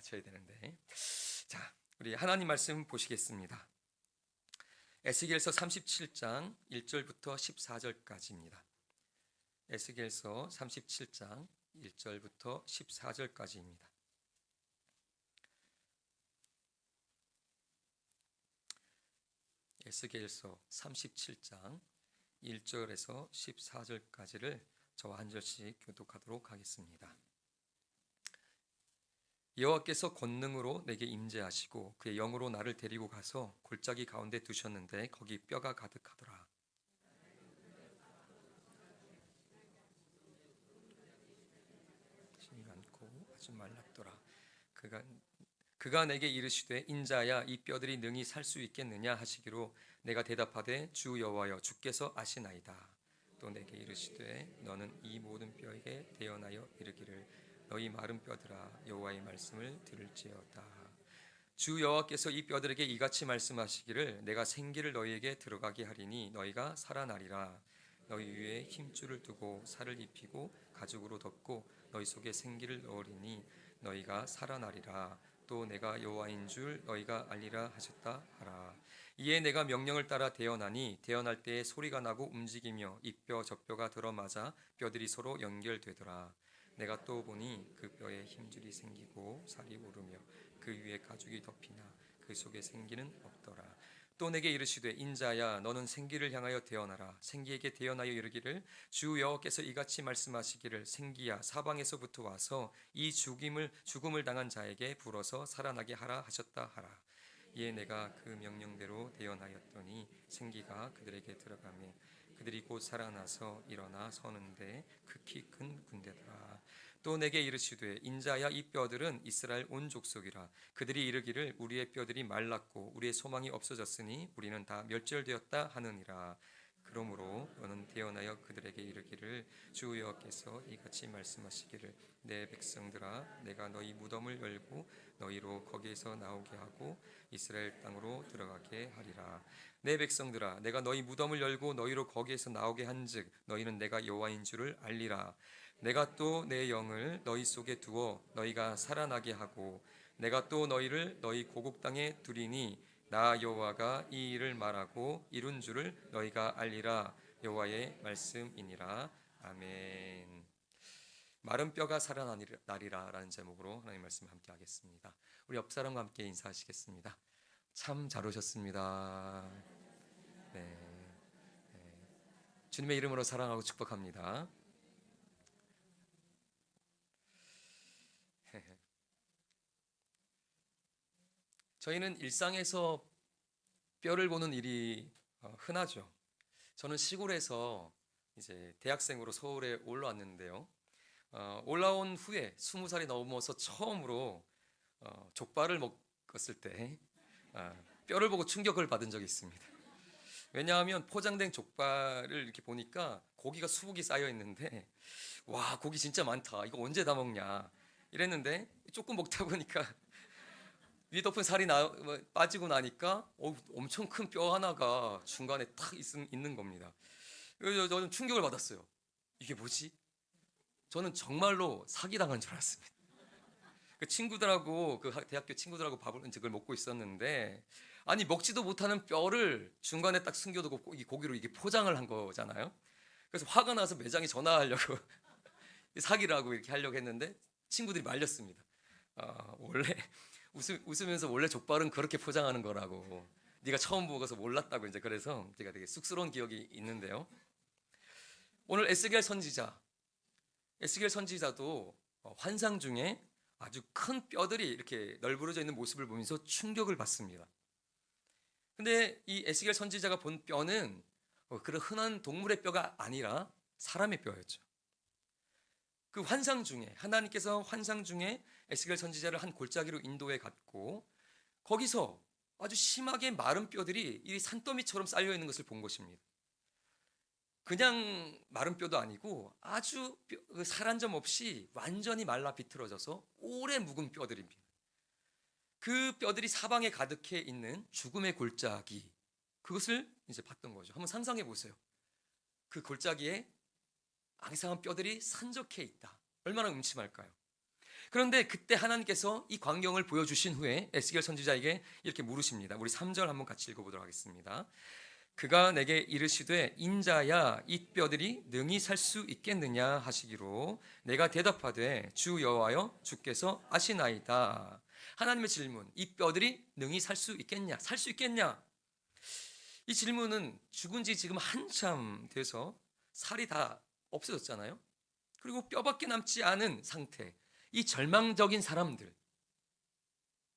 맞춰야 되는데. 자, 우리 하나님 말씀 보시겠습니다. 에스겔서 37장 1절부터 14절까지입니다. 에스겔서 37장 1절부터 14절까지입니다. 에스겔서 37장 1절에서 14절까지를 저와 한 절씩 교독하도록 하겠습니다. 여호와께서 권능으로 내게 임재하시고 그의 영으로 나를 데리고 가서 골짜기 가운데 두셨는데 거기 뼈가 가득하더라. 힘이 많고 아주 말랐더라. 그가 내게 이르시되 인자야 이 뼈들이 능히 살 수 있겠느냐 하시기로 내가 대답하되 주 여호와여 주께서 아시나이다. 또 내게 이르시되 너는 이 모든 뼈에게 대언하여 이르기를 너희 마른 뼈들아 여호와의 말씀을 들을지어다. 주 여호와께서 이 뼈들에게 이같이 말씀하시기를 내가 생기를 너희에게 들어가게 하리니 너희가 살아나리라. 너희 위에 힘줄을 두고 살을 입히고 가죽으로 덮고 너희 속에 생기를 넣으리니 너희가 살아나리라. 또 내가 여호와인 줄 너희가 알리라 하셨다 하라. 이에 내가 명령을 따라 대언하니 대언할 때에 소리가 나고 움직이며 이 뼈 저 뼈가 들어맞아 뼈들이 서로 연결되더라. 내가 또 보니 그 뼈에 힘줄이 생기고 살이 오르며 그 위에 가죽이 덮이나 그 속에 생기는 없더라. 또 내게 이르시되 인자야 너는 생기를 향하여 대언하라. 생기에게 대언하여 이르기를 주 여호와께서 이같이 말씀하시기를 생기야 사방에서부터 와서 이 죽음을 당한 자에게 불어서 살아나게 하라 하셨다 하라. 이에 내가 그 명령대로 대언하였더니 생기가 그들에게 들어가며 그들이 곧 살아나서 일어나 서는데 극히 큰 군대더라. 또 내게 이르시되 인자야 이 뼈들은 이스라엘 온 족속이라. 그들이 이르기를 우리의 뼈들이 말랐고 우리의 소망이 없어졌으니 우리는 다 멸절되었다 하느니라. 그러므로 너는 대언하여 그들에게 이르기를 주 여호와께서 이같이 말씀하시기를 내 백성들아 내가 너희 무덤을 열고 너희로 거기에서 나오게 하고 이스라엘 땅으로 들어가게 하리라. 내 백성들아 내가 너희 무덤을 열고 너희로 거기에서 나오게 한즉 너희는 내가 여호와인 줄을 알리라. 내가 또 내 영을 너희 속에 두어 너희가 살아나게 하고 내가 또 너희를 너희 고국 땅에 두리니 나 여호와가 이 일을 말하고 이룬 줄을 너희가 알리라. 여호와의 말씀이니라. 아멘. 마른 뼈가 살아나리라 라는 제목으로 하나님 말씀 함께 하겠습니다. 우리 옆 사람과 함께 인사하시겠습니다. 참 잘 오셨습니다. 네. 주님의 이름으로 사랑하고 축복합니다. 저희는 일상에서 뼈를 보는 일이 흔하죠. 저는 시골에서 이제 대학생으로 서울에 올라왔는데요. 올라온 후에 20살이 넘어서 처음으로 족발을 먹었을 때 뼈를 보고 충격을 받은 적이 있습니다. 왜냐하면 포장된 족발을 이렇게 보니까 고기가 수북이 쌓여 있는데 와 고기 진짜 많다. 이거 언제 다 먹냐 이랬는데 조금 먹다 보니까 위 덮은 살이 빠지고 나니까 엄청 큰 뼈 하나가 중간에 탁 있는 겁니다. 그래서 저는 충격을 받았어요. 이게 뭐지? 저는 정말로 사기당한 줄 알았습니다. 그 친구들하고 그 대학교 친구들하고 그걸 먹고 있었는데 아니 먹지도 못하는 뼈를 중간에 딱 숨겨두고 이 고기로 이게 포장을 한 거잖아요. 그래서 화가 나서 매장에 전화하려고 사기를 하고 이렇게 하려고 했는데 친구들이 말렸습니다. 원래 웃으면서 원래 족발은 그렇게 포장하는 거라고. 네가 처음 먹어서 몰랐다고 이제 그래서 제가 되게 쑥스러운 기억이 있는데요. 오늘 에스겔 선지자도 환상 중에 아주 큰 뼈들이 이렇게 널브러져 있는 모습을 보면서 충격을 받습니다. 근데 이 에스겔 선지자가 본 뼈는 그런 흔한 동물의 뼈가 아니라 사람의 뼈였죠. 그 환상 중에 하나님께서 환상 중에 에스겔 선지자를 한 골짜기로 인도해 갔고 거기서 아주 심하게 마른 뼈들이 이 산더미처럼 쌓여 있는 것을 본 것입니다. 그냥 마른 뼈도 아니고 아주 살 한 점 없이 완전히 말라 비틀어져서 오래 묵은 뼈들입니다. 그 뼈들이 사방에 가득해 있는 죽음의 골짜기, 그것을 이제 봤던 거죠. 한번 상상해 보세요. 그 골짜기에 앙상한 뼈들이 산적해 있다. 얼마나 음침할까요? 그런데 그때 하나님께서 이 광경을 보여주신 후에 에스겔 선지자에게 이렇게 물으십니다. 우리 3절 한번 같이 읽어보도록 하겠습니다. 그가 내게 이르시되 인자야 이 뼈들이 능히 살 수 있겠느냐 하시기로 내가 대답하되 주 여호와여 주께서 아시나이다. 하나님의 질문, 이 뼈들이 능히 살 수 있겠냐? 살 수 있겠냐? 이 질문은 죽은 지 지금 한참 돼서 살이 다 없어졌잖아요. 그리고 뼈밖에 남지 않은 상태, 이 절망적인 사람들,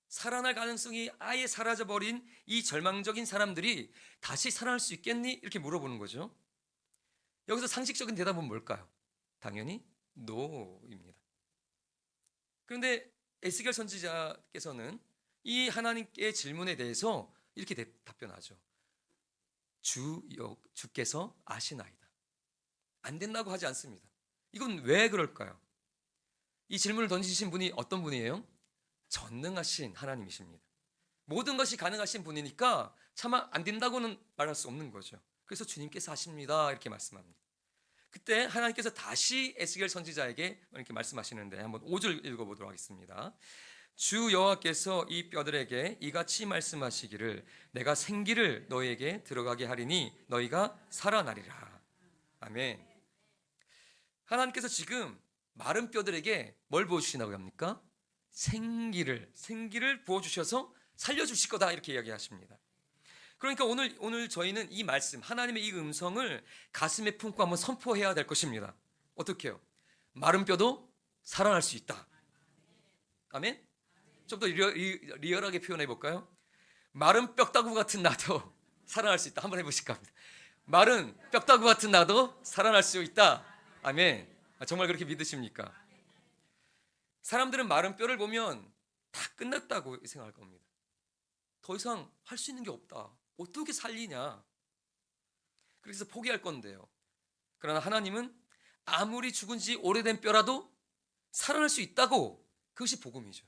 살아날 가능성이 아예 사라져버린 이 절망적인 사람들이 다시 살아날 수 있겠니? 이렇게 물어보는 거죠. 여기서 상식적인 대답은 뭘까요? 당연히 NO입니다. 그런데 에스겔 선지자께서는 이 하나님께 질문에 대해서 이렇게 답변하죠. 주께서 아시나이다. 안 된다고 하지 않습니다. 이건 왜 그럴까요? 이 질문을 던지신 분이 어떤 분이에요? 전능하신 하나님이십니다. 모든 것이 가능하신 분이니까 차마 안 된다고는 말할 수 없는 거죠. 그래서 주님께서 하십니다 이렇게 말씀합니다. 그때 하나님께서 다시 에스겔 선지자에게 이렇게 말씀하시는데 한번 5절 읽어보도록 하겠습니다. 주 여호와께서 이 뼈들에게 이같이 말씀하시기를 내가 생기를 너희에게 들어가게 하리니 너희가 살아나리라. 아멘. 하나님께서 지금 마른 뼈들에게 뭘 부어주시나고 합니까? 생기를 부어주셔서 살려주실 거다 이렇게 이야기하십니다. 그러니까 오늘 저희는 이 말씀, 하나님의 이 음성을 가슴에 품고 한번 선포해야 될 것입니다. 어떻게 해요? 마른 뼈도 살아날 수 있다. 아멘? 좀 더 리얼하게 표현해 볼까요? 마른 뼈다구 같은 나도 살아날 수 있다. 한번 해보실까 합니다. 마른 뼈다구 같은 나도 살아날 수 있다. 아멘. 정말 그렇게 믿으십니까? 사람들은 마른 뼈를 보면 다 끝났다고 생각할 겁니다. 더 이상 할 수 있는 게 없다. 어떻게 살리냐? 그래서 포기할 건데요. 그러나 하나님은 아무리 죽은 지 오래된 뼈라도 살아날 수 있다고, 그것이 복음이죠.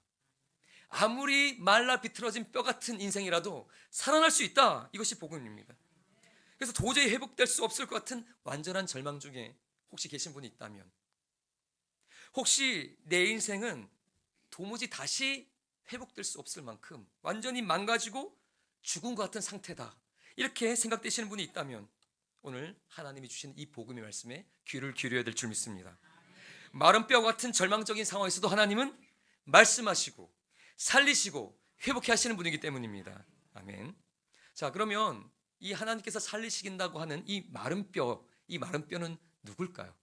아무리 말라 비틀어진 뼈 같은 인생이라도 살아날 수 있다. 이것이 복음입니다. 그래서 도저히 회복될 수 없을 것 같은 완전한 절망 중에 혹시 계신 분이 있다면, 혹시 내 인생은 도무지 다시 회복될 수 없을 만큼 완전히 망가지고 죽은 것 같은 상태다, 이렇게 생각되시는 분이 있다면 오늘 하나님이 주신 이 복음의 말씀에 귀를 기울여야 될 줄 믿습니다. 마른 뼈 같은 절망적인 상황에서도 하나님은 말씀하시고 살리시고 회복해 하시는 분이기 때문입니다. 아멘. 자, 그러면 이 하나님께서 살리시긴다고 하는 이 마른 뼈는 누굴까요?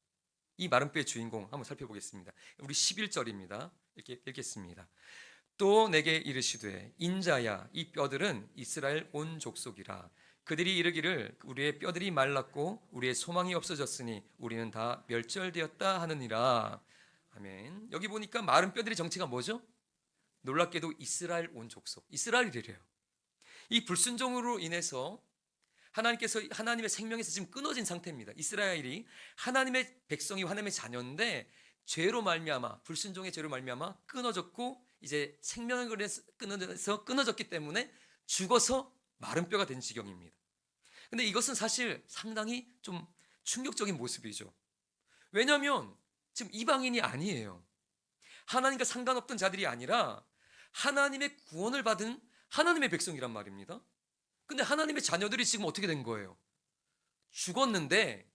이 마른 뼈의 주인공 한번 살펴보겠습니다. 우리 11절입니다. 이렇게 읽겠습니다. 또 내게 이르시되 인자야 이 뼈들은 이스라엘 온 족속이라. 그들이 이르기를 우리의 뼈들이 말랐고 우리의 소망이 없어졌으니 우리는 다 멸절되었다 하느니라. 아멘. 여기 보니까 마른 뼈들의 정체가 뭐죠? 놀랍게도 이스라엘 온 족속, 이스라엘이래요. 이 불순종으로 인해서 하나님께서 하나님의 생명에서 지금 끊어진 상태입니다. 이스라엘이 하나님의 백성이 하나님의 자녀인데 죄로 말미암아, 불순종의 죄로 말미암아 끊어졌고 이제 생명을 끊어졌기 때문에 죽어서 마른 뼈가 된 지경입니다. 근데 이것은 사실 상당히 좀 충격적인 모습이죠. 왜냐하면 지금 이방인이 아니에요. 하나님과 상관없던 자들이 아니라 하나님의 구원을 받은 하나님의 백성이란 말입니다. 근데 하나님의 자녀들이 지금 어떻게 된 거예요? 죽었는데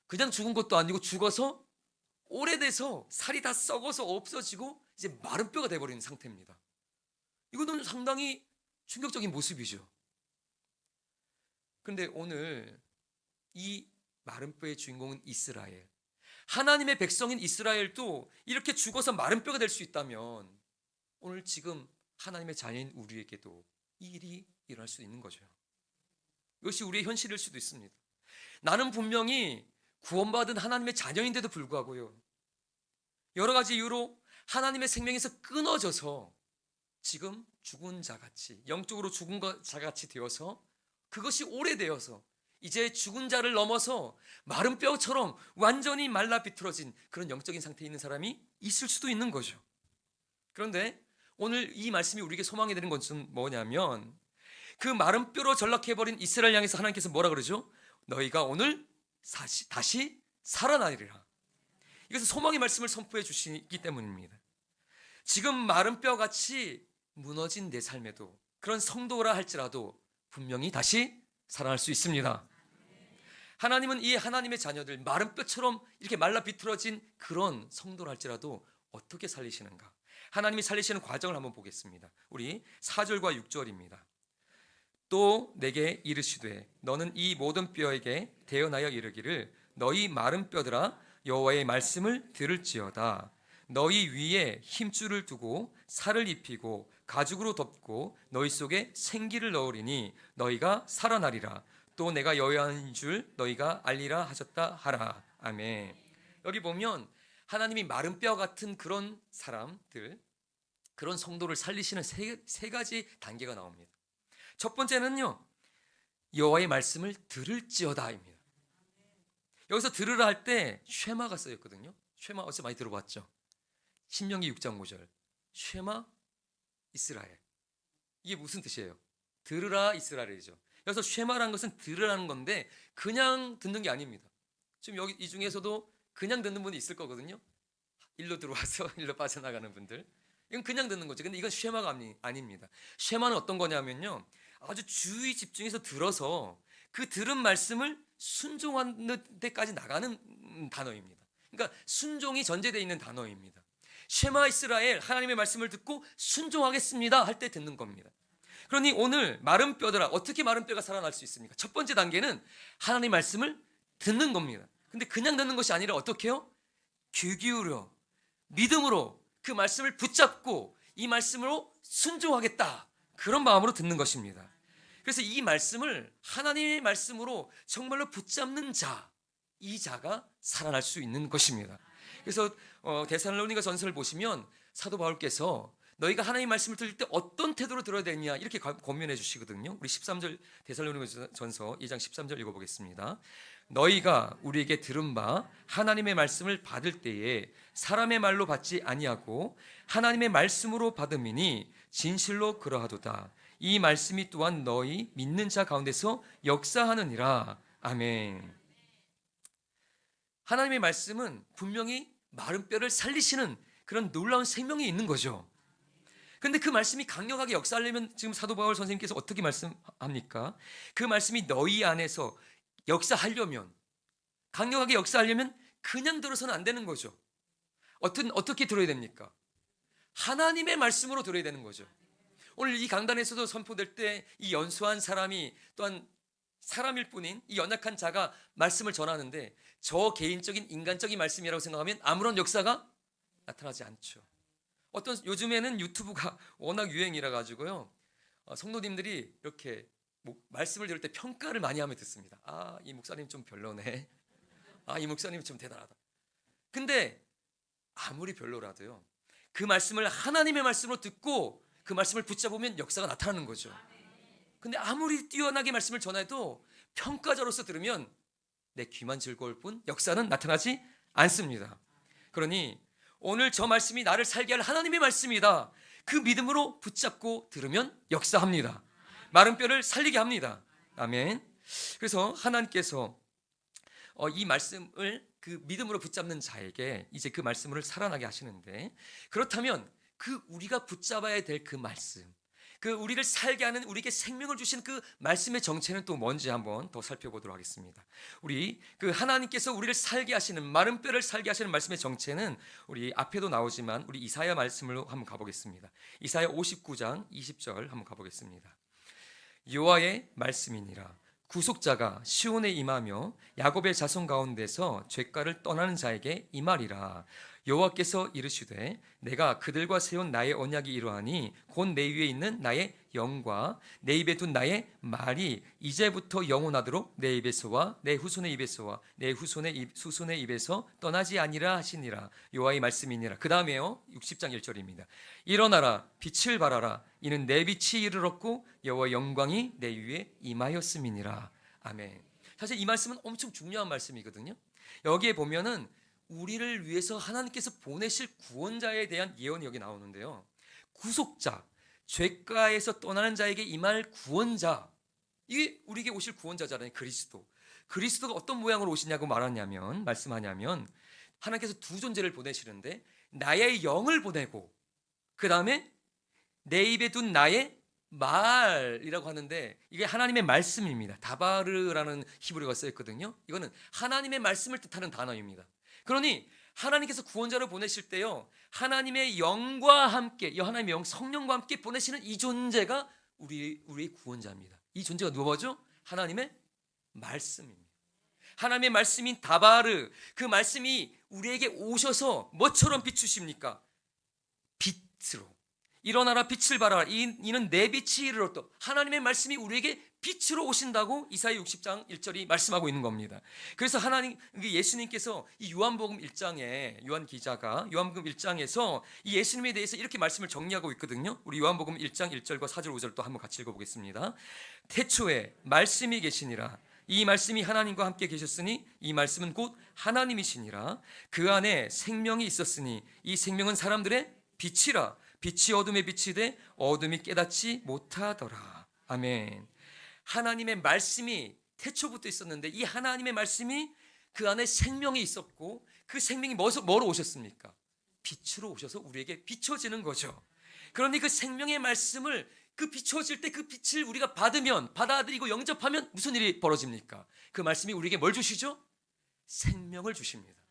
그냥 죽은 것도 아니고 죽어서 오래돼서 살이 다 썩어서 없어지고 이제 마른 뼈가 돼버리는 상태입니다. 이거는 상당히 충격적인 모습이죠. 그런데 오늘 이 마른 뼈의 주인공은 이스라엘, 하나님의 백성인 이스라엘도 이렇게 죽어서 마른 뼈가 될 수 있다면 오늘 지금 하나님의 자녀인 우리에게도 이 일이 일어날 수 있는 거죠. 이것이 우리의 현실일 수도 있습니다. 나는 분명히 구원받은 하나님의 자녀인데도 불구하고요, 여러 가지 이유로 하나님의 생명에서 끊어져서 지금 죽은 자같이, 영적으로 죽은 자같이 되어서 그것이 오래되어서 이제 죽은 자를 넘어서 마른 뼈처럼 완전히 말라 비틀어진 그런 영적인 상태에 있는 사람이 있을 수도 있는 거죠. 그런데 오늘 이 말씀이 우리에게 소망이 되는 것은 뭐냐면, 그 마른 뼈로 전락해버린 이스라엘 향해서 하나님께서 뭐라 그러죠? 너희가 오늘 다시 살아나리라. 이것은 소망의 말씀을 선포해 주시기 때문입니다. 지금 마른 뼈같이 무너진 내 삶에도 그런 성도라 할지라도 분명히 다시 살아날 수 있습니다. 하나님은 이 하나님의 자녀들 마른 뼈처럼 이렇게 말라 비틀어진 그런 성도라 할지라도 어떻게 살리시는가? 하나님이 살리시는 과정을 한번 보겠습니다. 우리 4절과 6절입니다. 또 내게 이르시되 너는 이 모든 뼈에게 대언하여 이르기를 너희 마른 뼈들아 여호와의 말씀을 들을지어다. 너희 위에 힘줄을 두고 살을 입히고 가죽으로 덮고 너희 속에 생기를 넣으리니 너희가 살아나리라. 또 내가 여호와인 줄 너희가 알리라 하셨다 하라. 아멘. 여기 보면 하나님이 마른 뼈 같은 그런 사람들, 그런 성도를 살리시는 세 가지 단계가 나옵니다. 첫 번째는요, 여호와의 말씀을 들을지어다입니다. 여기서 들으라 할 때 쉐마가 쓰였거든요. 쉐마 어디서 많이 들어봤죠? 신명기 6장 5절 쉐마 이스라엘. 이게 무슨 뜻이에요? 들으라 이스라엘이죠. 여기서 쉐마라는 것은 들으라는 건데 그냥 듣는 게 아닙니다. 지금 여기 이 중에서도 그냥 듣는 분이 있을 거거든요. 일로 들어와서 일로 빠져나가는 분들. 이건 그냥 듣는 거죠. 근데 이건 쉐마가 아닙니다. 쉐마는 어떤 거냐면요, 아주 주의 집중해서 들어서 그 들은 말씀을 순종하는 데까지 나가는 단어입니다. 그러니까 순종이 전제되어 있는 단어입니다. 쉐마 이스라엘, 하나님의 말씀을 듣고 순종하겠습니다 할 때 듣는 겁니다. 그러니 오늘 마른 뼈들아, 어떻게 마른 뼈가 살아날 수 있습니까? 첫 번째 단계는 하나님의 말씀을 듣는 겁니다. 근데 그냥 듣는 것이 아니라 어떻게 해요? 귀 기울여 믿음으로 그 말씀을 붙잡고 이 말씀으로 순종하겠다, 그런 마음으로 듣는 것입니다. 그래서 이 말씀을 하나님의 말씀으로 정말로 붙잡는 자, 이 자가 살아날 수 있는 것입니다. 그래서 데살로니가 전서를 보시면 사도 바울께서 너희가 하나님의 말씀을 들을 때 어떤 태도로 들어야 되냐 이렇게 권면해 주시거든요. 우리 13절 데살로니가 전서 2장 13절 읽어보겠습니다. 너희가 우리에게 들은 바 하나님의 말씀을 받을 때에 사람의 말로 받지 아니하고 하나님의 말씀으로 받음이니 진실로 그러하도다. 이 말씀이 또한 너희 믿는 자 가운데서 역사하느니라. 아멘. 하나님의 말씀은 분명히 마른 뼈를 살리시는 그런 놀라운 생명이 있는 거죠. 근데 그 말씀이 강력하게 역사하려면 지금 사도 바울 선생님께서 어떻게 말씀합니까? 그 말씀이 너희 안에서 역사하려면, 강력하게 역사하려면 그냥 들어서는 안 되는 거죠. 어떻게 들어야 됩니까? 하나님의 말씀으로 들어야 되는 거죠. 오늘 이 강단에서도 선포될 때 이 연소한 사람이 또한 사람일 뿐인 이 연약한 자가 말씀을 전하는데 저 개인적인 인간적인 말씀이라고 생각하면 아무런 역사가 나타나지 않죠. 요즘에는 유튜브가 워낙 유행이라 가지고요, 성도님들이 이렇게 말씀을 들을 때 평가를 많이 하며 듣습니다. 아, 이 목사님 좀 별로네. 아, 이 목사님 좀 대단하다. 근데 아무리 별로라도요, 그 말씀을 하나님의 말씀으로 듣고 그 말씀을 붙잡으면 역사가 나타나는 거죠. 근데 아무리 뛰어나게 말씀을 전해도 평가자로서 들으면 내 귀만 즐거울 뿐 역사는 나타나지 않습니다. 그러니 오늘 저 말씀이 나를 살게 할 하나님의 말씀이다, 그 믿음으로 붙잡고 들으면 역사합니다. 마른 뼈를 살리게 합니다. 아멘. 그래서 하나님께서 이 말씀을 그 믿음으로 붙잡는 자에게 이제 그 말씀을 살아나게 하시는데, 그렇다면 그 우리가 붙잡아야 될 그 말씀, 그 우리를 살게 하는, 우리에게 생명을 주신 그 말씀의 정체는 또 뭔지 한번 더 살펴보도록 하겠습니다. 우리 그 하나님께서 우리를 살게 하시는, 마른 뼈를 살게 하시는 말씀의 정체는 우리 앞에도 나오지만 우리 이사야 말씀으로 한번 가보겠습니다. 이사야 59장 20절 한번 가보겠습니다. 여호와의 말씀이니라. 구속자가 시온에 임하며 야곱의 자손 가운데서 죄가를 떠나는 자에게 임하리라. 여호와께서 이르시되 내가 그들과 세운 나의 언약이 이러하니 곧 내 위에 있는 나의 영과 내 입에 둔 나의 말이 이제부터 영원하도록 내 입에서와 내 후손의 입에서와 내 후손의 입에서 떠나지 아니라 하시니라. 여호와의 말씀이니라. 그 다음에요, 60장 1절입니다. 일어나라, 빛을 발하라. 이는 내 빛이 이르렀고 여호와의 영광이 내 위에 임하였음이니라. 아멘. 사실 이 말씀은 엄청 중요한 말씀이거든요. 여기에 보면은 우리를 위해서 하나님께서 보내실 구원자에 대한 예언이 여기 나오는데요, 구속자, 죄가에서 떠나는 자에게 임할 구원자, 이게 우리에게 오실 구원자잖아요. 그리스도가 어떤 모양으로 오시냐고 말하냐면, 말씀하냐면 하나님께서 두 존재를 보내시는데 나의 영을 보내고 그 다음에 내 입에 둔 나의 말이라고 하는데 이게 하나님의 말씀입니다. 다바르라는 히브리어가 쓰였거든요. 이거는 하나님의 말씀을 뜻하는 단어입니다. 그러니 하나님께서 구원자를 보내실 때요, 하나님의 영과 함께, 하나님의 영 성령과 함께 보내시는 이 존재가 우리의 구원자입니다. 이 존재가 누구죠? 하나님의 말씀입니다. 하나님의 말씀인 다바르, 그 말씀이 우리에게 오셔서 뭐처럼 비추십니까? 빛으로. 일어나라 빛을 발하라, 이는 내 빛이 이르렀다. 하나님의 말씀이 우리에게 빛으로 오신다고 이사야 60장 1절이 말씀하고 있는 겁니다. 그래서 예수님께서 이 요한복음 1장에, 요한 기자가 요한복음 1장에서 이 예수님에 대해서 이렇게 말씀을 정리하고 있거든요. 우리 요한복음 1장 1절과 4절 5절 또 한번 같이 읽어보겠습니다. 태초에 말씀이 계시니라. 이 말씀이 하나님과 함께 계셨으니 이 말씀은 곧 하나님이시니라. 그 안에 생명이 있었으니 이 생명은 사람들의 빛이라. 빛이 어둠에 비치되 어둠이 깨닫지 못하더라. 아멘. 하나님의 말씀이 태초부터 있었는데 이 하나님의 말씀이 그 안에 생명이 있었고 그 생명이 뭐로 오셨습니까? 빛으로 오셔서 우리에게 비춰지는 거죠. 그러니 그 생명의 말씀을 그 비춰질 때 그 빛을 우리가 받아들이고 영접하면 무슨 일이 벌어집니까? 그 말씀이 우리에게 뭘 주시죠? 생명을 주십니다.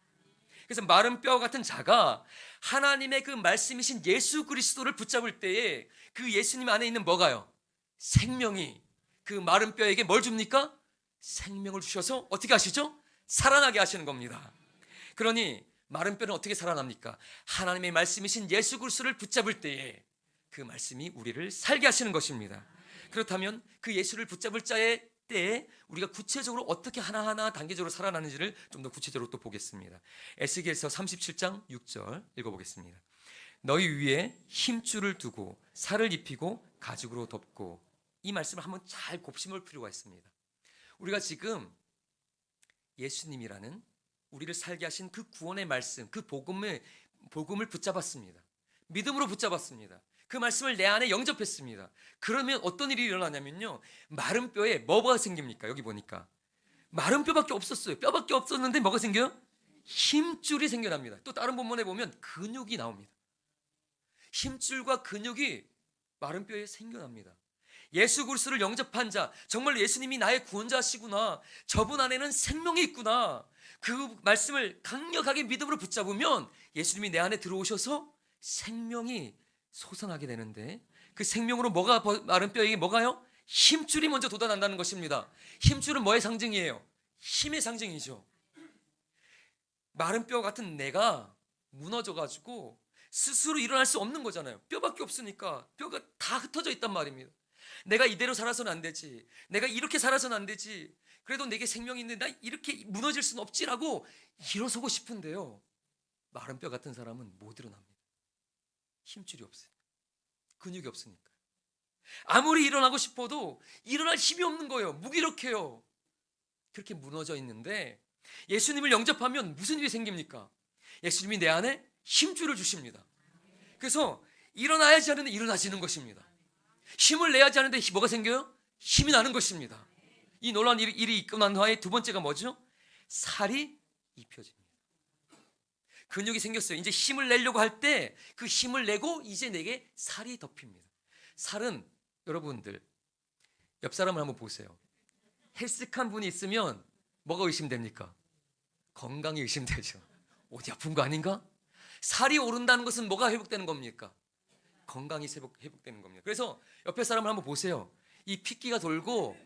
그래서 마른 뼈 같은 자가 하나님의 그 말씀이신 예수 그리스도를 붙잡을 때에 그 예수님 안에 있는 뭐가요? 생명이 그 마른 뼈에게 뭘 줍니까? 생명을 주셔서 어떻게 하시죠? 살아나게 하시는 겁니다. 그러니 마른 뼈는 어떻게 살아납니까? 하나님의 말씀이신 예수 그리스도를 붙잡을 때에 그 말씀이 우리를 살게 하시는 것입니다. 그렇다면 그 예수를 붙잡을 자의 때에 우리가 구체적으로 어떻게 하나하나 단계적으로 살아나는지를 좀 더 구체적으로 또 보겠습니다. 에스겔서 37장 6절 읽어보겠습니다. 너희 위에 힘줄을 두고 살을 입히고 가죽으로 덮고. 이 말씀을 한번 잘 곱씹을 필요가 있습니다. 우리가 지금 예수님이라는 우리를 살게 하신 그 구원의 말씀, 그 복음을 붙잡았습니다. 믿음으로 붙잡았습니다. 그 말씀을 내 안에 영접했습니다. 그러면 어떤 일이 일어나냐면요, 마른 뼈에 뭐가 생깁니까? 여기 보니까 마른 뼈밖에 없었어요. 뼈밖에 없었는데 뭐가 생겨요? 힘줄이 생겨납니다. 또 다른 본문에 보면 근육이 나옵니다. 힘줄과 근육이 마른 뼈에 생겨납니다. 예수 그리스도를 영접한 자, 정말 예수님이 나의 구원자시구나, 저분 안에는 생명이 있구나, 그 말씀을 강력하게 믿음으로 붙잡으면 예수님이 내 안에 들어오셔서 생명이 솟아나게 되는데, 그 생명으로 마른 뼈에게 뭐가요? 힘줄이 먼저 돋아난다는 것입니다. 힘줄은 뭐의 상징이에요? 힘의 상징이죠. 마른 뼈 같은 내가 무너져가지고 스스로 일어날 수 없는 거잖아요. 뼈밖에 없으니까 뼈가 다 흩어져 있단 말입니다. 내가 이대로 살아서는 안 되지, 내가 이렇게 살아서는 안 되지, 그래도 내게 생명이 있는데 나 이렇게 무너질 수는 없지라고 일어서고 싶은데요, 마른 뼈 같은 사람은 못 일어납니다. 힘줄이 없으니까, 근육이 없으니까. 아무리 일어나고 싶어도 일어날 힘이 없는 거예요. 무기력해요. 그렇게 무너져 있는데 예수님을 영접하면 무슨 일이 생깁니까? 예수님이 내 안에 힘줄을 주십니다. 그래서 일어나야지 하는데 일어나지는 것입니다. 힘을 내야지 하는데 뭐가 생겨요? 힘이 나는 것입니다. 이 놀라운 일이 있고 난 후에 두 번째가 뭐죠? 살이 입혀집니다. 근육이 생겼어요. 이제 힘을 내려고 할 때 그 힘을 내고 이제 내게 살이 덮입니다. 살은 여러분들 옆 사람을 한번 보세요. 헬스한 분이 있으면 뭐가 의심됩니까? 건강이 의심되죠. 어디 아픈 거 아닌가? 살이 오른다는 것은 뭐가 회복되는 겁니까? 건강이 회복되는 겁니다. 그래서 옆에 사람을 한번 보세요. 이 핏기가 돌고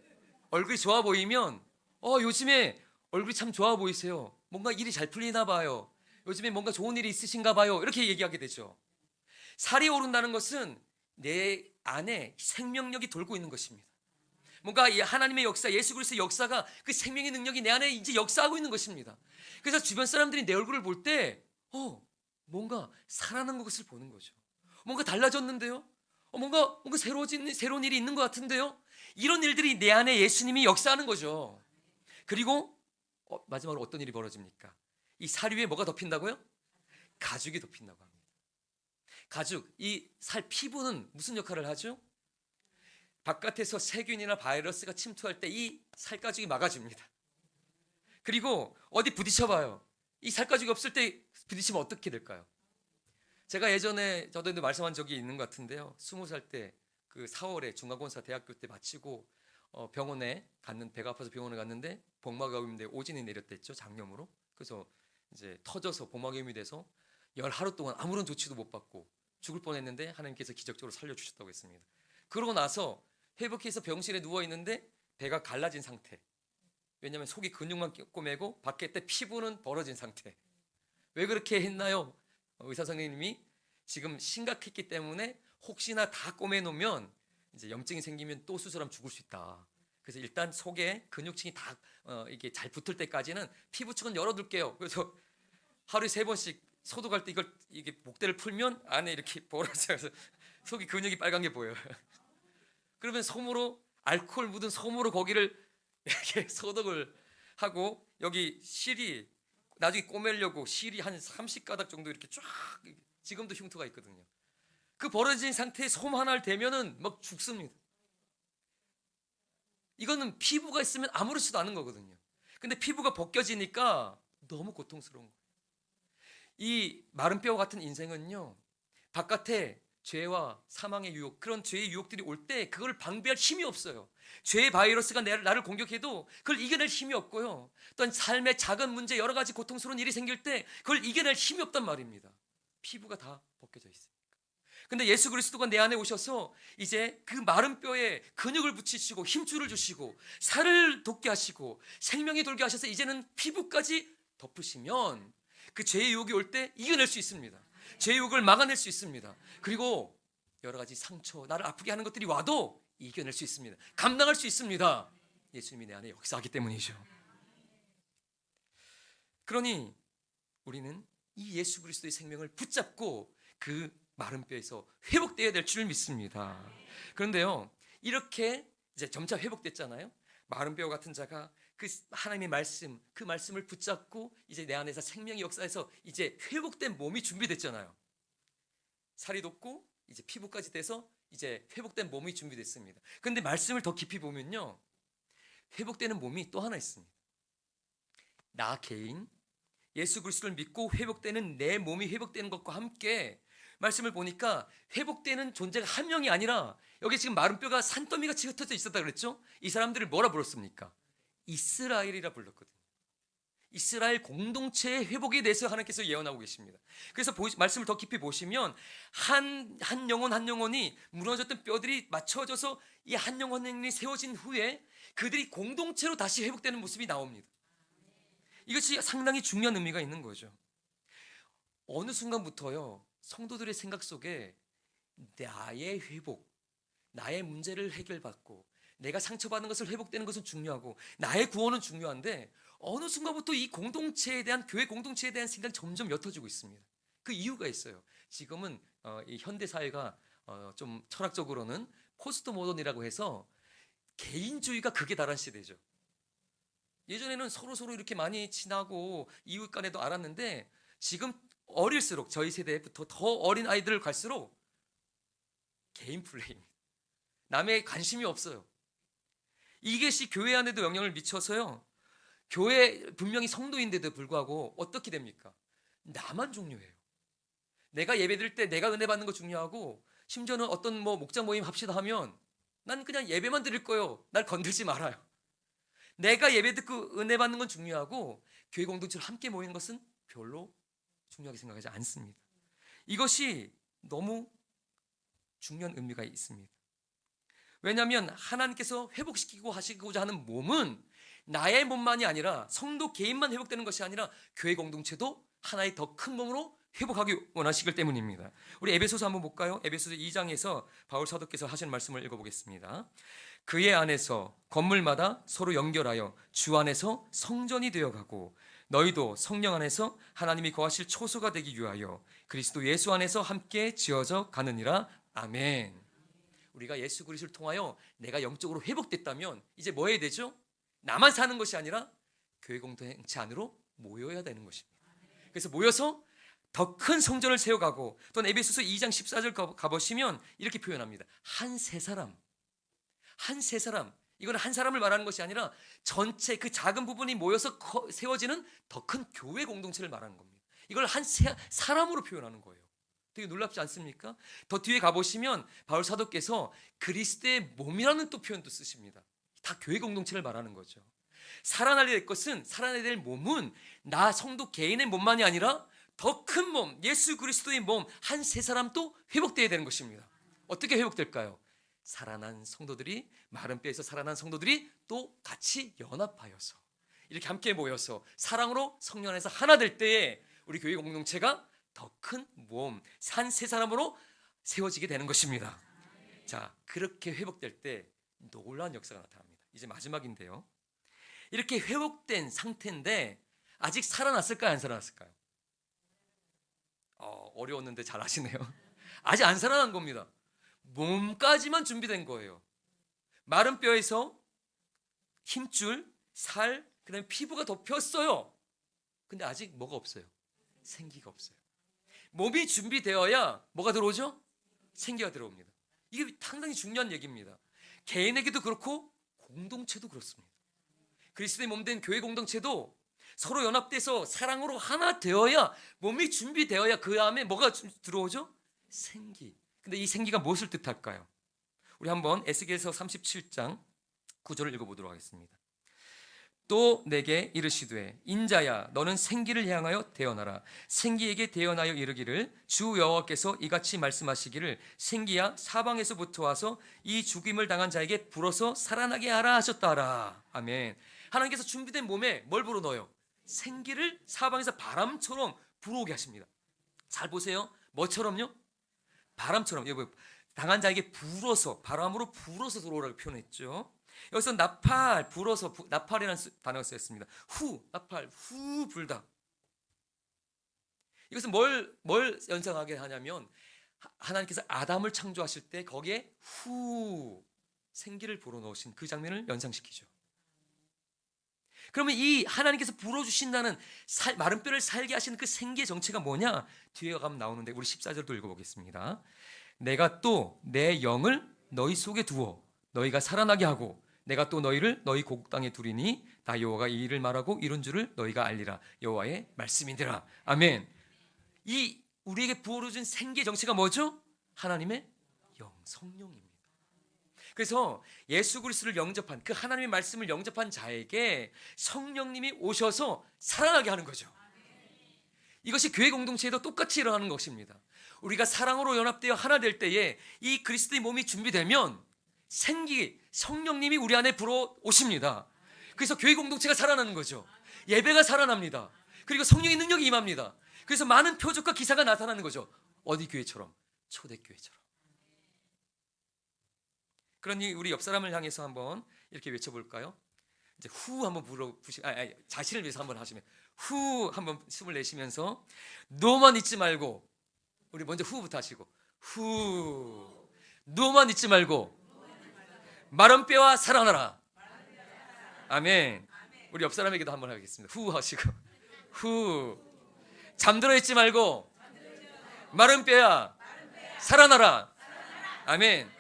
얼굴이 좋아 보이면 요즘에 얼굴이 참 좋아 보이세요, 뭔가 일이 잘 풀리나 봐요, 요즘에 뭔가 좋은 일이 있으신가 봐요, 이렇게 얘기하게 되죠. 살이 오른다는 것은 내 안에 생명력이 돌고 있는 것입니다. 뭔가 하나님의 역사, 예수 그리스도의 역사가, 그 생명의 능력이 내 안에 이제 역사하고 있는 것입니다. 그래서 주변 사람들이 내 얼굴을 볼 때 뭔가 살아난 것을 보는 거죠. 뭔가 달라졌는데요, 뭔가 새로운 일이 있는 것 같은데요. 이런 일들이 내 안에 예수님이 역사하는 거죠. 그리고 마지막으로 어떤 일이 벌어집니까? 이 살 위에 뭐가 덮인다고요? 가죽이 덮인다고 합니다. 가죽, 이 살 피부는 무슨 역할을 하죠? 바깥에서 세균이나 바이러스가 침투할 때 이 살가죽이 막아줍니다. 그리고 어디 부딪혀봐요. 이 살가죽이 없을 때 부딪히면 어떻게 될까요? 제가 예전에 저도 말씀한 적이 있는 것 같은데요. 20살 때 그 4월에 중간고사 대학교 때 마치고 병원에 갔는 배가 아파서 병원에 갔는데 복막염인데 오진이 내렸댔죠. 장염으로. 그래서 이제 터져서 복막염이 돼서 열 하루 동안 아무런 조치도 못 받고 죽을 뻔했는데 하나님께서 기적적으로 살려주셨다고 했습니다. 그러고 나서 회복해서 병실에 누워 있는데 배가 갈라진 상태. 왜냐하면 속이 근육만 꼬매고 밖에 때 피부는 벌어진 상태. 왜 그렇게 했나요? 의사 선생님이 지금 심각했기 때문에 혹시나 다 꼬매놓으면 이제 염증이 생기면 또 수술하면 죽을 수 있다. 그래서 일단 속에 근육층이 다 이게 잘 붙을 때까지는 피부층은 열어둘게요. 그래서 하루에 3번씩 소독할 때 이게 목대를 풀면 안에 이렇게 벌어져서 속이 근육이 빨간 게 보여요. 그러면 솜으로 알코올 묻은 솜으로 거기를 이렇게 소독을 하고 여기 실이 나중에 꼬매려고 실이 한 30가닥 정도 이렇게 쫙 지금도 흉터가 있거든요. 그 벌어진 상태에 솜 하나를 대면은 막 죽습니다. 이거는 피부가 있으면 아무렇지도 않은 거거든요. 근데 피부가 벗겨지니까 너무 고통스러운 거예요. 이 마른 뼈 같은 인생은요, 바깥에 죄와 사망의 유혹, 그런 죄의 유혹들이 올 때 그걸 방비할 힘이 없어요. 죄의 바이러스가 나를 공격해도 그걸 이겨낼 힘이 없고요. 또한 삶의 작은 문제, 여러 가지 고통스러운 일이 생길 때 그걸 이겨낼 힘이 없단 말입니다. 피부가 다 벗겨져 있어요. 근데 예수 그리스도가 내 안에 오셔서 이제 그 마른 뼈에 근육을 붙이시고 힘줄을 주시고 살을 돋게 하시고 생명이 돌게 하셔서 이제는 피부까지 덮으시면 그 죄의 유혹이 올 때 이겨낼 수 있습니다. 죄의 유혹을 막아낼 수 있습니다. 그리고 여러 가지 상처, 나를 아프게 하는 것들이 와도 이겨낼 수 있습니다. 감당할 수 있습니다. 예수님이 내 안에 역사하기 때문이죠. 그러니 우리는 이 예수 그리스도의 생명을 붙잡고 그 마른 뼈에서 회복되어야 될 줄 믿습니다. 그런데요, 이렇게 이제 점차 회복됐잖아요. 마른 뼈 같은 자가 그 하나님의 말씀, 그 말씀을 붙잡고 이제 내 안에서 생명의 역사에서 이제 회복된 몸이 준비됐잖아요. 살이 돋고 이제 피부까지 돼서 이제 회복된 몸이 준비됐습니다. 그런데 말씀을 더 깊이 보면요, 회복되는 몸이 또 하나 있습니다. 나 개인 예수 그리스도를 믿고 회복되는 내 몸이 회복되는 것과 함께 말씀을 보니까 회복되는 존재가 한 명이 아니라 여기 지금 마른 뼈가 산더미같이 흩어져 있었다 그랬죠? 이 사람들을 뭐라 불렀습니까? 이스라엘이라 불렀거든요. 이스라엘 공동체의 회복에 대해서 하나님께서 예언하고 계십니다. 그래서 말씀을 더 깊이 보시면 한 영혼 한 영혼이 무너졌던 뼈들이 맞춰져서 이 한 영혼이 세워진 후에 그들이 공동체로 다시 회복되는 모습이 나옵니다. 이것이 상당히 중요한 의미가 있는 거죠. 어느 순간부터요, 성도들의 생각 속에 나의 회복, 나의 문제를 해결받고 내가 상처받는 것을 회복되는 것은 중요하고 나의 구원은 중요한데 어느 순간부터 이 공동체에 대한, 교회 공동체에 대한 생각이 점점 옅어지고 있습니다. 그 이유가 있어요. 지금은 이 현대 사회가 좀 철학적으로는 포스트 모던이라고 해서 개인주의가 극에 달한 시대죠. 예전에는 서로 이렇게 많이 친하고 이웃 간에도 알았는데 지금 어릴수록 저희 세대부터 더 어린 아이들을 갈수록 개인 플레이입니다. 남의 관심이 없어요. 이것이 교회 안에도 영향을 미쳐서요, 교회 분명히 성도인데도 불구하고 어떻게 됩니까? 나만 중요해요. 내가 예배드릴 때 내가 은혜 받는 거 중요하고, 심지어는 어떤 목장 모임 합시다 하면 난 그냥 예배만 드릴 거예요. 날 건들지 말아요. 내가 예배 듣고 은혜 받는 건 중요하고 교회 공동체로 함께 모이는 것은 별로 중요하게 생각하지 않습니다. 이것이 너무 중요한 의미가 있습니다. 왜냐하면 하나님께서 회복시키고 하시고자 하는 몸은 나의 몸만이 아니라 성도 개인만 회복되는 것이 아니라 교회 공동체도 하나의 더 큰 몸으로 회복하기 원하시기 때문입니다. 우리 에베소서 한번 볼까요? 에베소서 2장에서 바울 사도께서 하신 말씀을 읽어보겠습니다. 그의 안에서 건물마다 서로 연결하여 주 안에서 성전이 되어가고 너희도 성령 안에서 하나님이 거하실 초소가 되기 위하여 그리스도 예수 안에서 함께 지어져 가느니라. 아멘. 우리가 예수 그리스도를 통하여 내가 영적으로 회복됐다면 이제 뭐 해야 되죠? 나만 사는 것이 아니라 교회 공동체 안으로 모여야 되는 것입니다. 그래서 모여서 더 큰 성전을 세워가고, 또 에베소서 2장 14절 가보시면 이렇게 표현합니다. 한 세 사람, 이건 한 사람을 말하는 것이 아니라 전체 그 작은 부분이 모여서 세워지는 더 큰 교회 공동체를 말하는 겁니다. 이걸 한 사람으로 표현하는 거예요. 되게 놀랍지 않습니까? 더 뒤에 가보시면 바울 사도께서 그리스도의 몸이라는 또 표현도 쓰십니다. 다 교회 공동체를 말하는 거죠. 살아나야 될 것은, 살아나야 될 몸은 나 성도 개인의 몸만이 아니라 더 큰 몸, 예수 그리스도의 몸 한 세 사람도 회복되어야 되는 것입니다. 어떻게 회복될까요? 살아난 성도들이, 마른 뼈에서 살아난 성도들이 또 같이 연합하여서 이렇게 함께 모여서 사랑으로 성령 안에서 하나 될 때에 우리 교회 공동체가 더 큰 몸, 한 세 사람으로 세워지게 되는 것입니다. 자, 그렇게 회복될 때 놀라운 역사가 나타납니다. 이제 마지막인데요. 이렇게 회복된 상태인데 아직 살아났을까요? 안 살아났을까요? 어려웠는데 잘 아시네요. 아직 안 살아난 겁니다. 몸까지만 준비된 거예요. 마른 뼈에서 힘줄, 살, 그다음에 피부가 덮였어요. 근데 아직 뭐가 없어요? 생기가 없어요. 몸이 준비되어야 뭐가 들어오죠? 생기가 들어옵니다. 이게 상당히 중요한 얘기입니다. 개인에게도 그렇고 공동체도 그렇습니다. 그리스도의 몸된 교회 공동체도 서로 연합돼서 사랑으로 하나 되어야, 몸이 준비되어야 그 다음에 뭐가 들어오죠? 생기. 근데 이 생기가 무엇을 뜻할까요? 우리 한번 에스겔서 37장 9절을 읽어보도록 하겠습니다. 또 내게 이르시되 인자야 너는 생기를 향하여 대언하라. 생기에게 대언하여 이르기를 주 여호와께서 이같이 말씀하시기를 생기야 사방에서부터 와서 이 죽임을 당한 자에게 불어서 살아나게 하라 하셨다 하라. 아멘. 하나님께서 준비된 몸에 뭘 불어넣어요? 생기를 사방에서 바람처럼 불어오게 하십니다. 잘 보세요. 뭐처럼요? 바람처럼. 여기 당한 자에게 불어서, 바람으로 불어서 들어오라고 표현했죠. 여기서 나팔, 불어서, 나팔이라는 단어가 쓰였습니다. 후, 나팔, 후 불다. 이것은 뭘 연상하게 하냐면 하나님께서 아담을 창조하실 때 거기에 후 생기를 불어넣으신 그 장면을 연상시키죠. 그러면 이 하나님께서 불어주신다는 마른 뼈를 살게 하시는 그 생기의 정체가 뭐냐? 뒤에 가면 나오는데 우리 14절도 읽어보겠습니다. 내가 또 내 영을 너희 속에 두어 너희가 살아나게 하고 내가 또 너희를 너희 고국 땅에 두리니 나 여호와가 이 일을 말하고 이룬 줄을 너희가 알리라. 여호와의 말씀이니라. 아멘. 이 우리에게 부어준 생기의 정체가 뭐죠? 하나님의 영, 성령입니다. 그래서 예수 그리스도를 영접한, 그 하나님의 말씀을 영접한 자에게 성령님이 오셔서 살아나게 하는 거죠. 이것이 교회 공동체에도 똑같이 일어나는 것입니다. 우리가 사랑으로 연합되어 하나 될 때에 이 그리스도의 몸이 준비되면 생기, 성령님이 우리 안에 불어오십니다. 그래서 교회 공동체가 살아나는 거죠. 예배가 살아납니다. 그리고 성령의 능력이 임합니다. 그래서 많은 표적과 기사가 나타나는 거죠. 어디 교회처럼? 초대교회처럼. 그러니 우리 옆 사람을 향해서 한번 이렇게 외쳐볼까요? 이제 후 한번 자신을 위해서 한번 하시면 후 한번 숨을 내쉬면서 너만 잊지 말고, 우리 먼저 후부터 하시고 후, 너만 잊지 말고 마른 뼈와 살아나라. 아멘. 우리 옆 사람에게도 한번 하겠습니다. 후 하시고 후, 잠들어 있지 말고 마른 뼈야 살아나라. 아멘.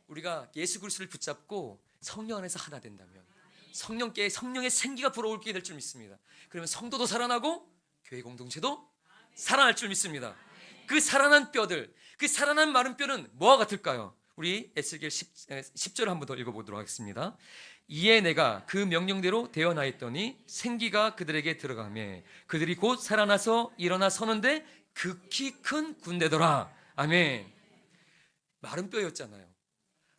우리가 예수 그리스도를 붙잡고 성령 안에서 하나 된다면 성령의 생기가 불어올게 될 줄 믿습니다. 그러면 성도도 살아나고 교회 공동체도 살아날 줄 믿습니다. 그 살아난 뼈들, 그 살아난 마른 뼈는 뭐와 같을까요? 우리 에스겔 10절을 한번 더 읽어보도록 하겠습니다. 이에 내가 그 명령대로 대언하였더니 생기가 그들에게 들어가매 그들이 곧 살아나서 일어나 서는데 극히 큰 군대더라. 아멘. 마른 뼈였잖아요.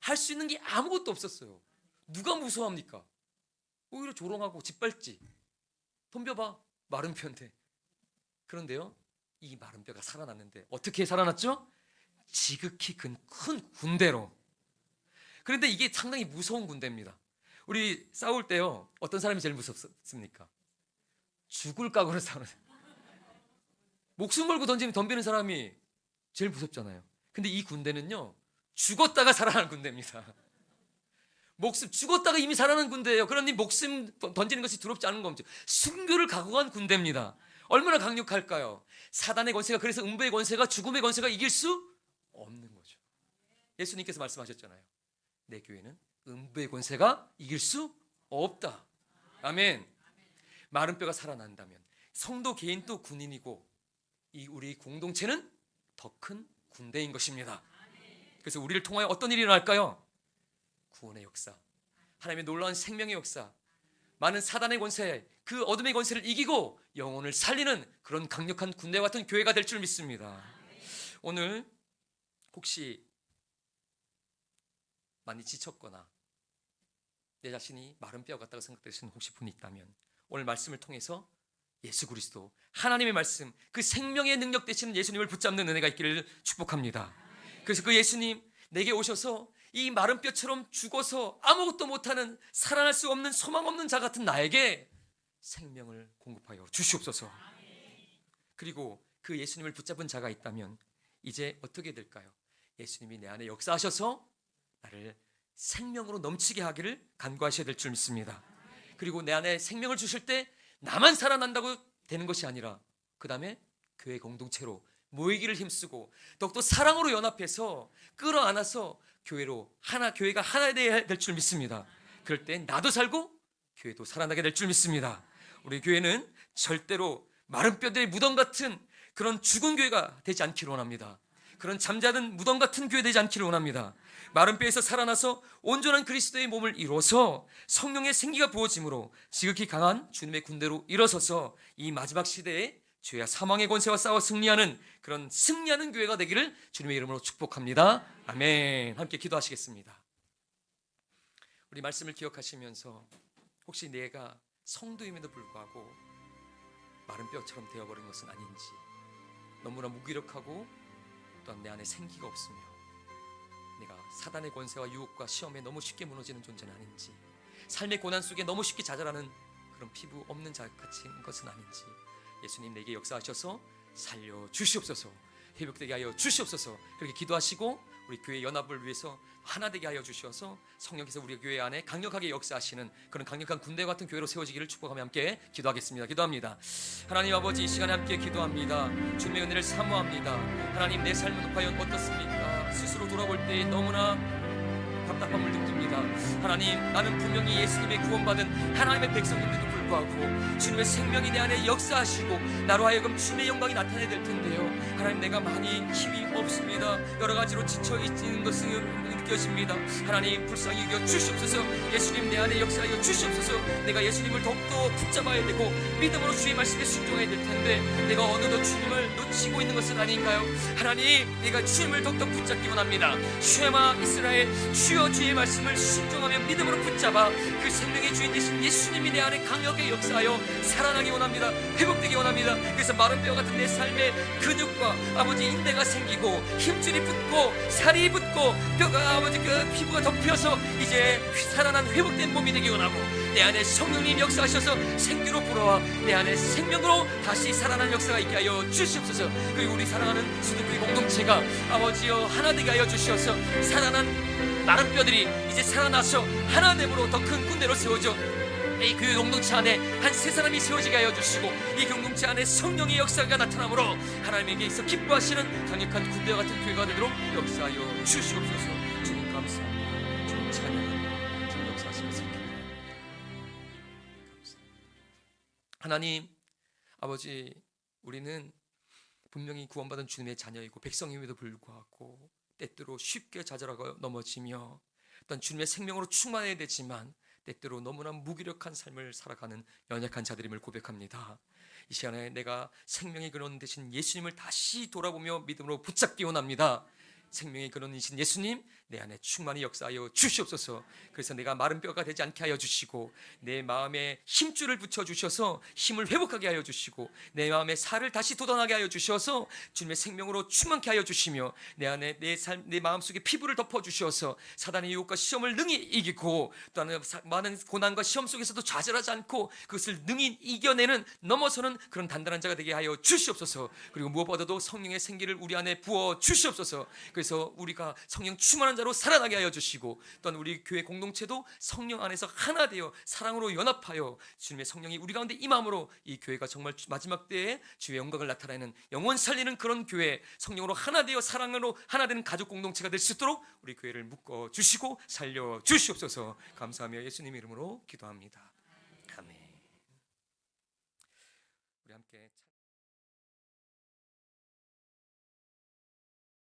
할 수 있는 게 아무것도 없었어요. 누가 무서워합니까? 오히려 조롱하고 짓밟지. 덤벼봐, 마른 뼈인데. 그런데요, 이 마른 뼈가 살아났는데 어떻게 살아났죠? 지극히 큰 군대로. 그런데 이게 상당히 무서운 군대입니다. 우리 싸울 때요, 어떤 사람이 제일 무섭습니까? 죽을 각오로 싸우는, 목숨 걸고 덤비는 사람이 제일 무섭잖아요. 근데 이 군대는요, 죽었다가 살아나는 군대입니다. 죽었다가 이미 살아난 군대예요. 그러니 목숨 던지는 것이 두렵지 않은 겁니다. 순교를 각오한 군대입니다. 얼마나 강력할까요? 사단의 권세가, 그래서 음부의 권세가, 죽음의 권세가 이길 수 없는 거죠. 예수님께서 말씀하셨잖아요. 내 교회는 음부의 권세가 이길 수 없다. 아멘. 마른 뼈가 살아난다면 성도 개인도 군인이고 이 우리 공동체는 더 큰 군대인 것입니다. 그래서 우리를 통하여 어떤 일이 일어날까요? 구원의 역사, 하나님의 놀라운 생명의 역사, 많은 사단의 권세, 그 어둠의 권세를 이기고 영혼을 살리는 그런 강력한 군대 같은 교회가 될 줄 믿습니다. 오늘 혹시 많이 지쳤거나 내 자신이 마른 뼈 같다고 생각되시는 혹시 분이 있다면 오늘 말씀을 통해서 예수 그리스도 하나님의 말씀, 그 생명의 능력 되시는 예수님을 붙잡는 은혜가 있기를 축복합니다. 그래서 그 예수님 내게 오셔서 이 마른 뼈처럼 죽어서 아무것도 못하는 살아날 수 없는 소망 없는 자 같은 나에게 생명을 공급하여 주시옵소서. 그리고 그 예수님을 붙잡은 자가 있다면 이제 어떻게 될까요? 예수님이 내 안에 역사하셔서 나를 생명으로 넘치게 하기를 간구하셔야 될 줄 믿습니다. 그리고 내 안에 생명을 주실 때 나만 살아난다고 되는 것이 아니라 그 다음에 교회 공동체로 모이기를 힘쓰고 더욱더 사랑으로 연합해서 끌어안아서 교회가 하나 되어야 될 줄 믿습니다. 그럴 때 나도 살고 교회도 살아나게 될 줄 믿습니다. 우리 교회는 절대로 마른 뼈들의 무덤 같은 그런 죽은 교회가 되지 않기를 원합니다. 그런 잠자는 무덤 같은 교회 되지 않기를 원합니다. 마른 뼈에서 살아나서 온전한 그리스도의 몸을 이루어서 성령의 생기가 부어짐으로 지극히 강한 주님의 군대로 일어서서 이 마지막 시대에 죄와 사망의 권세와 싸워 승리하는 그런 승리하는 교회가 되기를 주님의 이름으로 축복합니다. 아멘. 함께 기도하시겠습니다. 우리 말씀을 기억하시면서 혹시 내가 성도임에도 불구하고 마른 뼈처럼 되어버린 것은 아닌지, 너무나 무기력하고 또한 내 안에 생기가 없으며 내가 사단의 권세와 유혹과 시험에 너무 쉽게 무너지는 존재는 아닌지, 삶의 고난 속에 너무 쉽게 좌절하는 그런 피부 없는 자 같은 것은 아닌지, 예수님 내게 역사하셔서 살려 주시옵소서, 회복되게 하여 주시옵소서. 그렇게 기도하시고 우리 교회 연합을 위해서 하나 되게 하여 주셔서 성령께서 우리 교회 안에 강력하게 역사하시는 그런 강력한 군대 같은 교회로 세워지기를 축복하며 함께 기도하겠습니다. 기도합니다. 하나님 아버지, 이 시간에 함께 기도합니다. 주님의 은혜를 사모합니다. 하나님, 내 삶은 과연 어떻습니까? 스스로 돌아볼 때 너무나 답답함을 느낍니다. 하나님, 나는 분명히 예수님의 구원받은 하나님의 백성인데도 불구하고 주님의 생명이 내 안에 역사하시고 나로 하여금 주님의 영광이 나타나야 될 텐데요, 하나님, 내가 많이 힘이 없습니다. 여러 가지로 지쳐 있는 것은 느껴집니다. 하나님, 불쌍히 여겨 주시옵소서. 예수님 내 안에 역사하여 주시옵소서. 내가 예수님을 더욱더 붙잡아야 되고 믿음으로 주의 말씀에 순종해야 될 텐데 내가 어느덧 주님을 놓치고 있는 것은 아닌가요? 하나님, 내가 주님을 더욱더 붙잡기 원합니다. 쉐마 이스라엘, 주여 주의 말씀을 순종하며 믿음으로 붙잡아 그 생명의 주인 되신 예수님이 내 안에 강력하게 역사하여 살아나기 원합니다. 회복되기 원합니다. 그래서 마른 뼈 같은 내 삶에 근육과 아버지 인대가 생기고 힘줄이 붙고 살이 붙고 뼈가 아버지 그 피부가 덮여서 이제 살아난 회복된 몸이 되기 원하고 내 안에 성령님 역사하셔서 생기로 불어와 내 안에 생명으로 다시 살아난 역사가 있게 하여 주시옵소서. 그리고 우리 사랑하는 수도교회 공동체가 아버지여 하나 되게 하여 주시어서 살아난 마른 뼈들이 이제 살아나서 하나됨으로 더 큰 군대로 세워져 이 교회 공동체 안에 한 세 사람이 세워지게 하여 주시고 이 공동체 안에 성령의 역사가 나타나므로 하나님에게 있어 기뻐하시는 강력한 군대와 같은 교회가 되도록 역사하여 주시옵소서. 주님 감사합니다. 주님 찬양합니다. 주님 역사하시면서 감사합니다. 하나님 아버지, 우리는 분명히 구원받은 주님의 자녀이고 백성임에도 불구하고 때때로 쉽게 좌절하고 넘어지며 어떤 주님의 생명으로 충만해야 되지만 때때로 너무나 무기력한 삶을 살아가는 연약한 자들임을 고백합니다. 이 시간에 내가 생명의 근원 되신 예수님을 다시 돌아보며 믿음으로 붙잡기 원합니다. 생명의 근원이신 예수님, 내 안에 충만히 역사하여 주시옵소서. 그래서 내가 마른 뼈가 되지 않게 하여 주시고 내 마음에 힘줄을 붙여주셔서 힘을 회복하게 하여 주시고 내 마음에 살을 다시 돋아나게 하여 주셔서 주님의 생명으로 충만케 하여 주시며 내 안에 내 마음속에 피부를 덮어주셔서 사단의 유혹과 시험을 능히 이기고 또한 많은 고난과 시험 속에서도 좌절하지 않고 그것을 능히 이겨내는 넘어서는 그런 단단한 자가 되게 하여 주시옵소서. 그리고 무엇보다도 성령의 생기를 우리 안에 부어 주시옵소서. 그래서 우리가 성령 충만한 자로 살아나게 하여 주시고 또한 우리 교회 공동체도 성령 안에서 하나 되어 사랑으로 연합하여 주님의 성령이 우리 가운데 임함으로 이 교회가 정말 마지막 때에 주의 영광을 나타내는 영원 살리는 그런 교회, 성령으로 하나 되어 사랑으로 하나 되는 가족 공동체가 될 수 있도록 우리 교회를 묶어 주시고 살려 주시옵소서. 감사하며 예수님 이름으로 기도합니다.